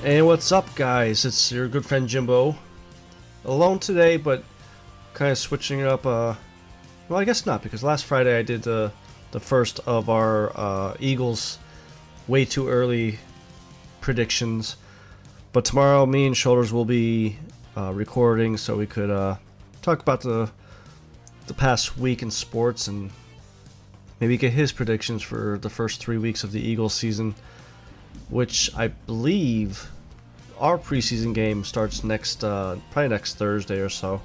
Hey, what's up, guys? It's your good friend Jimbo. Alone today, but kind of switching it up. Well, I guess not, because last Friday I did the first of our Eagles way too early predictions. But tomorrow, me and Shoulders will be recording, so we could talk about the past week in sports and maybe get his predictions for the first 3 weeks of the Eagles season, which I believe our preseason game starts probably next Thursday or so.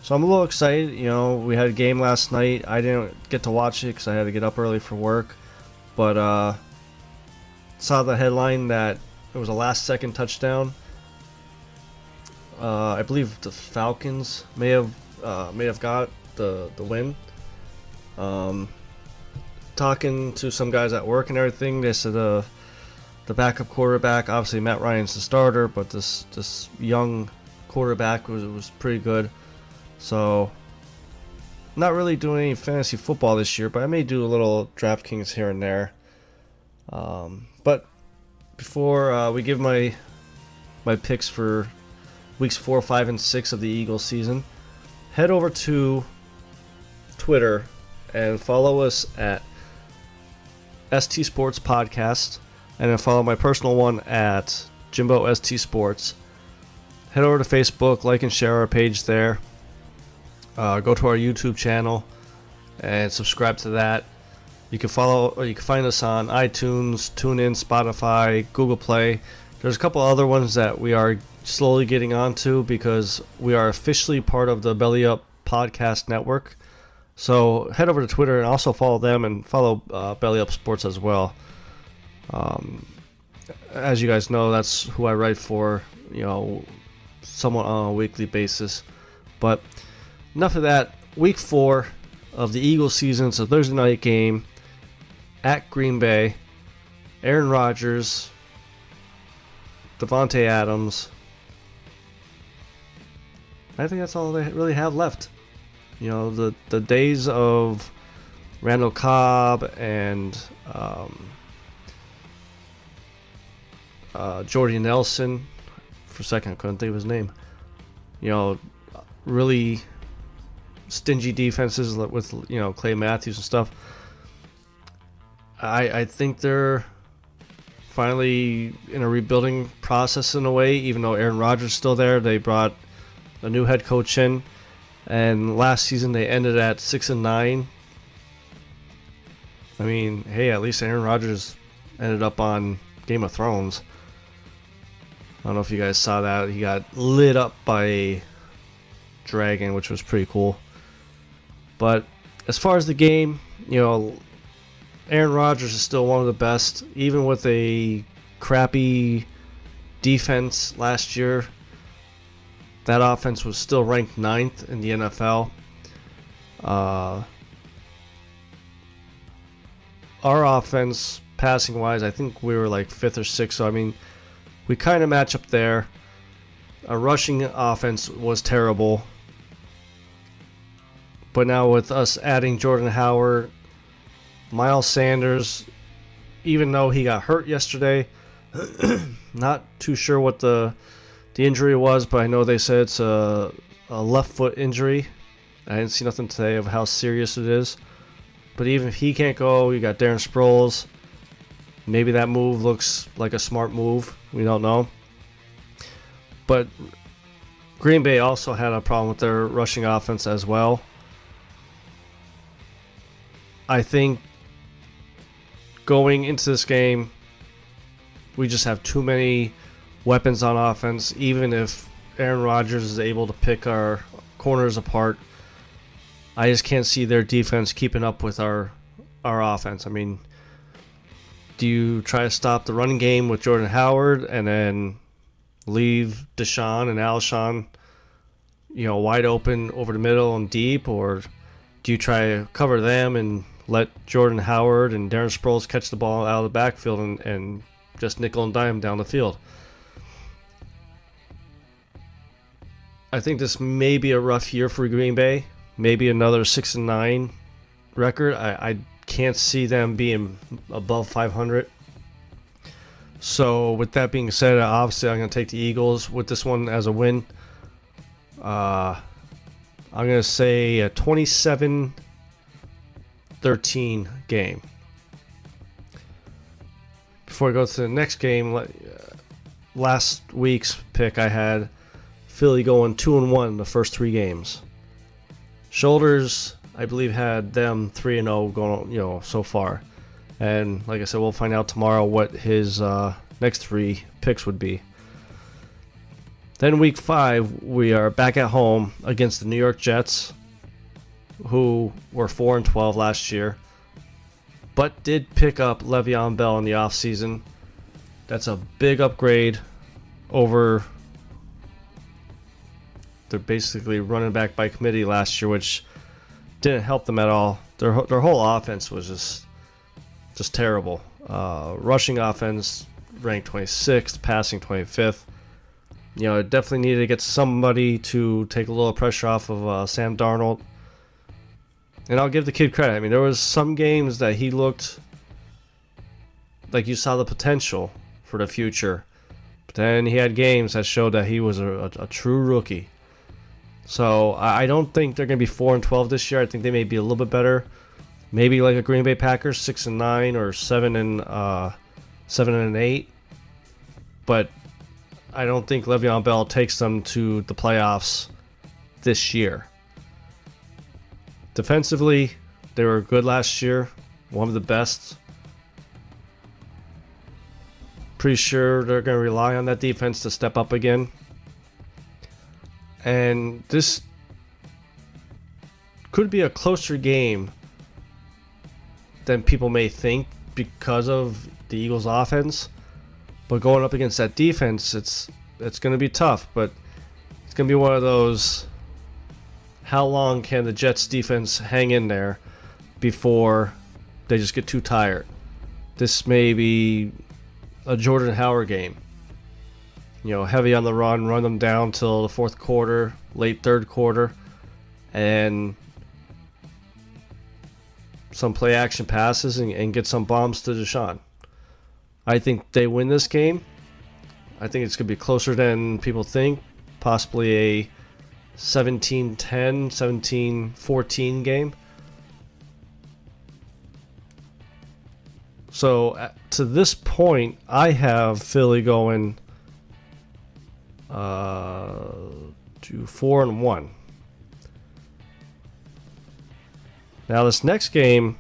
So I'm a little excited. You know, we had a game last night. I didn't get to watch it because I had to get up early for work. But saw the headline that it was a last-second touchdown. I believe the Falcons may have got the win. Talking to some guys at work and everything, they said the backup quarterback, obviously Matt Ryan's the starter, but this young quarterback was pretty good. So, not really doing any fantasy football this year, but I may do a little DraftKings here and there. But before we give my picks for weeks 4, 5, and 6 of the Eagles season, head over to Twitter and follow us at ST Sports Podcast. And then follow my personal one at Jimbo ST Sports. Head over to Facebook, like and share our page there. Go to our YouTube channel and subscribe to that. You can find us on iTunes, TuneIn, Spotify, Google Play. There's a couple other ones that we are slowly getting onto because we are officially part of the Belly Up Podcast Network. So head over to Twitter and also follow them and follow Belly Up Sports as well. As you guys know, that's who I write for, somewhat on a weekly basis. But enough of that. Week 4 of the Eagles season. It's a Thursday night game at Green Bay. Aaron Rodgers, Davante Adams. I think that's all they really have left. The days of Randall Cobb and Jordy Nelson, for a second I couldn't think of his name. Really stingy defenses with Clay Matthews and stuff. I think they're finally in a rebuilding process in a way. Even though Aaron Rodgers is still there, they brought a new head coach in, and last season they ended at 6-9. I mean, hey, at least Aaron Rodgers ended up on Game of Thrones. I don't know if you guys saw that. He got lit up by a dragon, which was pretty cool. But as far as the game, Aaron Rodgers is still one of the best. Even with a crappy defense last year, that offense was still ranked 9th in the NFL. Our offense, passing-wise, I think we were like 5th or 6th. So, I mean, we kind of match up there. Our rushing offense was terrible. But now with us adding Jordan Howard, Miles Sanders, even though he got hurt yesterday, not too sure what the injury was, but I know they said it's a left foot injury. I didn't see nothing today of how serious it is. But even if he can't go, you got Darren Sproles. Maybe that move looks like a smart move. We don't know. But Green Bay also had a problem with their rushing offense as well. I think going into this game, we just have too many weapons on offense. Even if Aaron Rodgers is able to pick our corners apart, I just can't see their defense keeping up with our offense. I mean, do you try to stop the running game with Jordan Howard and then leave Deshaun and Alshon, wide open over the middle and deep, or Do you try to cover them and let Jordan Howard and Darren Sproles catch the ball out of the backfield and just nickel and dime down the field? I think this may be a rough year for Green Bay. Maybe another 6-9 record. I can't see them being above 500. So with that being said, obviously I'm going to take the Eagles with this one as a win. I'm going to say a 27-13 game. Before I go to the next game, last week's pick I had Philly going 2-1 the first 3 games. Shoulders, I believe, had them 3-0 going, so far. And like I said, we'll find out tomorrow what his next 3 picks would be. Then week 5, we are back at home against the New York Jets, who were 4-12 last year, but did pick up Le'Veon Bell in the offseason. That's a big upgrade over their basically running back by committee last year, which didn't help them at all. Their whole offense was just terrible. Rushing offense ranked 26th, passing 25th. It definitely needed to get somebody to take a little pressure off of Sam Darnold. And I'll give the kid credit. I mean, there was some games that he looked like you saw the potential for the future. But then he had games that showed that he was a true rookie. So I don't think they're going to be 4-12 this year. I think they may be a little bit better. Maybe like a Green Bay Packers, 6-9 or 7-8. But I don't think Le'Veon Bell takes them to the playoffs this year. Defensively, they were good last year. One of the best. Pretty sure they're going to rely on that defense to step up again. And this could be a closer game than people may think because of the Eagles' offense. But going up against that defense, it's going to be tough. But it's going to be one of those, how long can the Jets' defense hang in there before they just get too tired? This may be a Jordan Howard game. Heavy on the run them down till the fourth quarter, late third quarter, and some play action passes and get some bombs to Deshaun. I think they win this game. I think it's going to be closer than people think. Possibly a 17-10, 17-14 game. So to this point, I have Philly going to 4-1. Now this next game,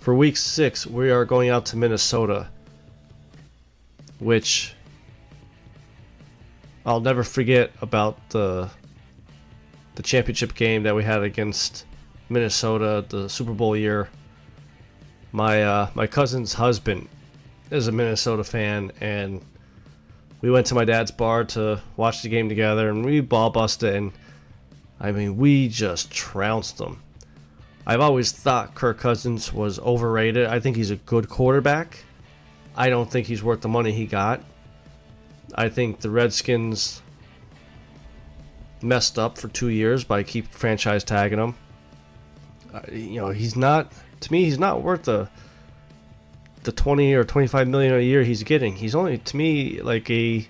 for week 6, we are going out to Minnesota, which I'll never forget about the championship game that we had against Minnesota, the Super Bowl year. My cousin's husband is a Minnesota fan, and we went to my dad's bar to watch the game together, and we ball busted, and I mean, we just trounced them. I've always thought Kirk Cousins was overrated. I think he's a good quarterback. I don't think he's worth the money he got. I think the Redskins messed up for 2 years by keep franchise tagging him. He's not, to me, he's not worth the 20 or 25 million a year he's getting. He's only, to me, like a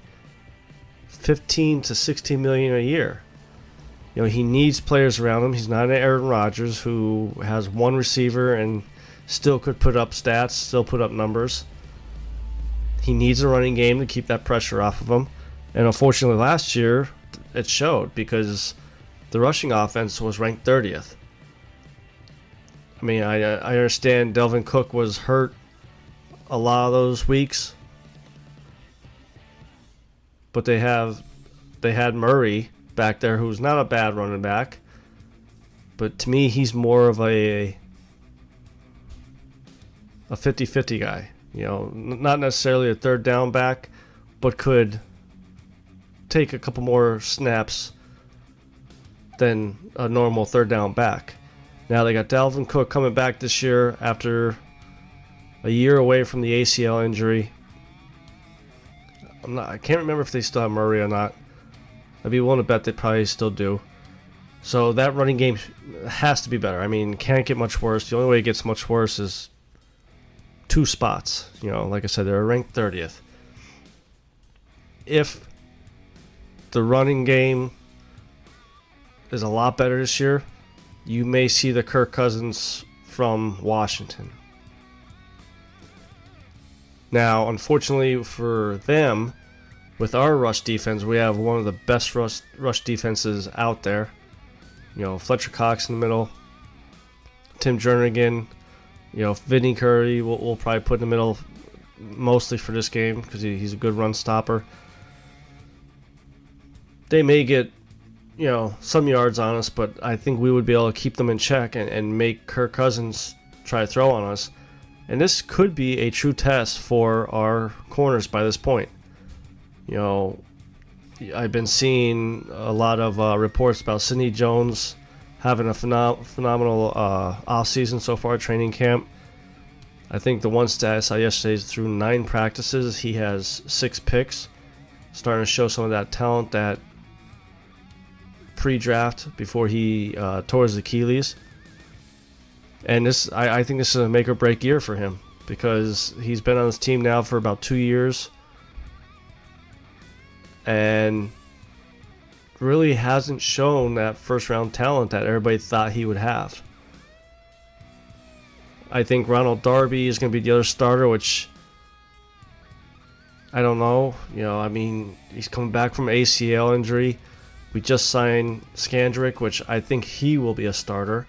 15 to 16 million a year. He needs players around him. He's not an Aaron Rodgers who has one receiver and still could put up stats, still put up numbers. He needs a running game to keep that pressure off of him. And unfortunately last year, it showed because the rushing offense was ranked 30th. I mean, I understand Delvin Cook was hurt a lot of those weeks. But they had Murray back there, who's not a bad running back, but to me he's more of a 50-50 guy. Not necessarily a third down back, but could take a couple more snaps than a normal third down back. Now they got Dalvin Cook coming back this year after a year away from the ACL injury. I can't remember if they still have Murray or not. I'd be willing to bet they probably still do. So that running game has to be better. I mean, can't get much worse. The only way it gets much worse is 2 spots. You know, like I said, they're ranked 30th. If the running game is a lot better this year, you may see the Kirk Cousins from Washington. Now, unfortunately for them, with our rush defense, we have one of the best rush defenses out there. You know, Fletcher Cox in the middle, Tim Jernigan, you know, Vinny Curry we'll probably put in the middle mostly for this game because he's a good run stopper. They may get, you know, some yards on us, but I think we would be able to keep them in check and make Kirk Cousins try to throw on us. And this could be a true test for our corners by this point. You know, I've been seeing a lot of reports about Sidney Jones having a phenomenal offseason so far at training camp. I think the one stat I saw yesterday is through 9 practices, he has 6 picks. Starting to show some of that talent that pre-draft before he tore his Achilles. And this, I think this is a make or break year for him because he's been on this team now for about 2 years and really hasn't shown that first round talent that everybody thought he would have. I think Ronald Darby is going to be the other starter, which I don't know. You know, I mean, he's coming back from ACL injury. We just signed Skandrick, which I think he will be a starter.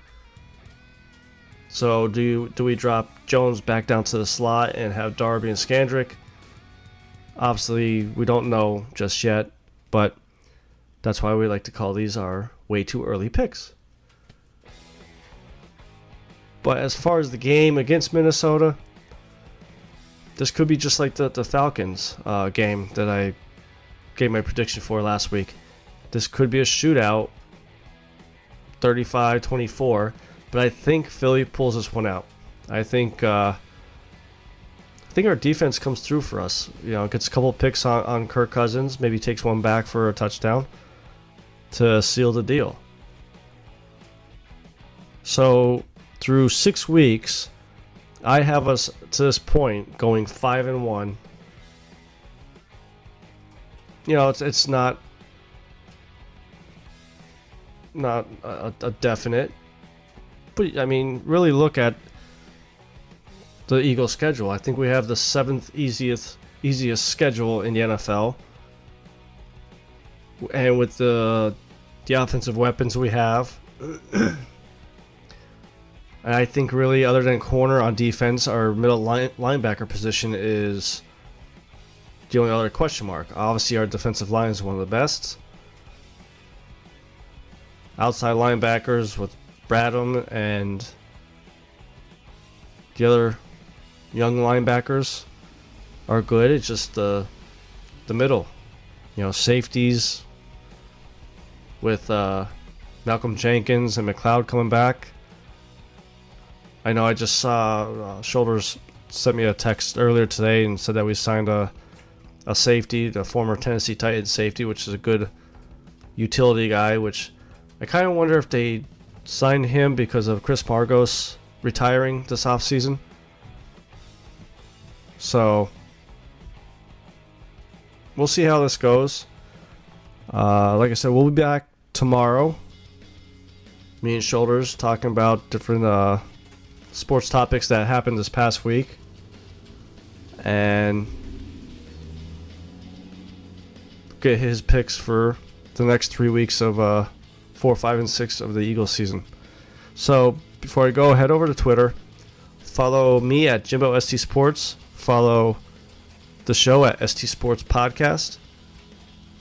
So do we drop Jones back down to the slot and have Darby and Skandrick? Obviously, we don't know just yet, but that's why we like to call these our way too early picks. But as far as the game against Minnesota, this could be just like the Falcons game that I gave my prediction for last week. This could be a shootout, 35-24. But I think Philly pulls this one out. I think our defense comes through for us. You know, gets a couple of picks on Kirk Cousins, maybe takes one back for a touchdown to seal the deal. So through 6 weeks, I have us to this point going 5-1. You know, it's not a definite. But, I mean, really look at the Eagles' schedule. I think we have the 7th easiest schedule in the NFL. And with the offensive weapons we have, and I think really other than corner on defense, our middle linebacker position is the only other question mark. Obviously, our defensive line is one of the best. Outside linebackers with Bradham and the other young linebackers are good. It's just the middle, you know, safeties with Malcolm Jenkins and McLeod coming back. I know I just saw Shoulders sent me a text earlier today and said that we signed a safety, the former Tennessee Titans safety, which is a good utility guy, which I kind of wonder if they signed him because of Chris Margos retiring this offseason. So we'll see how this goes. Like I said, we'll be back tomorrow. Me and Shoulders talking about different sports topics that happened this past week. And get his picks for the next 3 weeks of 4, 5, and 6 of the Eagles season. So before I go, head over to Twitter. Follow me at Jimbo ST Sports. Follow the show at ST Sports Podcast.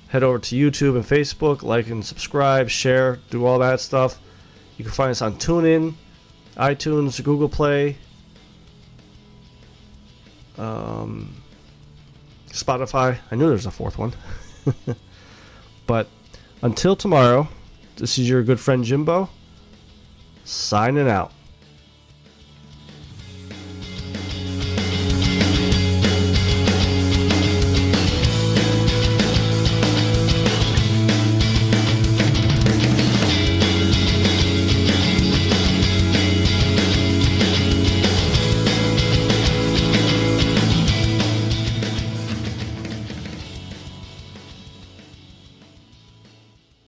Head over to YouTube and Facebook. Like and subscribe, share, do all that stuff. You can find us on TuneIn, iTunes, Google Play, Spotify. I knew there was a fourth one. But until tomorrow, This is your good friend Jimbo, signing out.